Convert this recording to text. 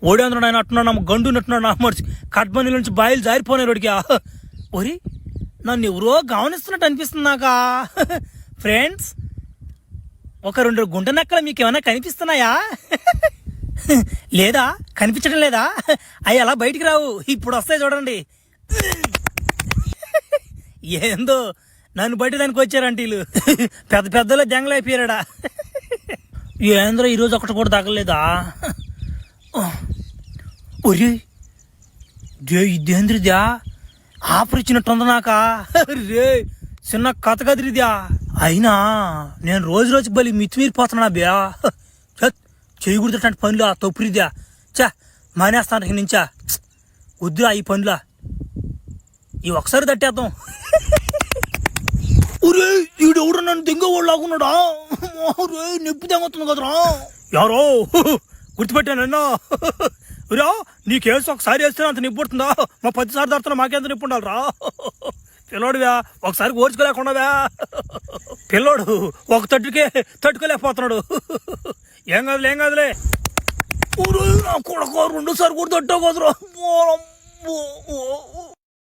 ఓడేంద్రుడు ఆయన అట్టున్నాడు, నమ్మ గండు నట్టున్నాడు, నా మర్చి కట్బంది నుంచి బాయిలు జారిపోయినాయి రోడ్కి. ఒరి నన్ను ఎవరో గమనిస్తున్నట్టు అనిపిస్తుంది నాకా. ఫ్రెండ్స్, ఒక 2 గుంట నక్కలు మీకు ఏమైనా కనిపిస్తున్నాయా? లేదా కనిపించడం లేదా? అవి అలా బయటికి రావు, ఇప్పుడు వస్తాయి చూడండి. ఏందో నన్ను బట్టి దానికి వచ్చారంట వీళ్ళు. పెద్ద పెద్దలో జంగలు అయిపోయాడా. ఏంద్రో ఈరోజు ఒకటి కూడా తగలేదా? ఒరే ఇదేంద్రిద్యా, ఆఫర్ ఇచ్చినట్టుంది నాకా. రే చిన్న కథ కదిరిద్యా. అయినా నేను రోజుకి బలి మితిమీరిపోతున్నా బ్యా. చేయకూడదటువంటి పనులు తప్పురిద్యా. చా మానేస్తాను నుంచా. వద్దురా ఈ పనులా, ఈ ఒకసారి తట్టేద్దాం. ఒరే ఈడెవడు నన్ను దింగవాడు లాగున్నాడా? రే నొప్పి తెంగుతుంది కదరా. ఎవరో గుర్తుపెట్టానన్నా. రా నీ కేసు ఒకసారి వేస్తే అంత నిప్పు పడుతుందా? మా 10 సార్లు తడుతున్నా మాకెంత నిప్పు ఉండాలిరా. పిల్లోడువా ఒకసారి ఓర్చుకోలేకుండా. పిల్లోడు ఒక తట్టుకోలేకపోతున్నాడు. ఏం కాదులే. నా కొడుకు 2 సార్లు కూడా తట్టావు కదరా.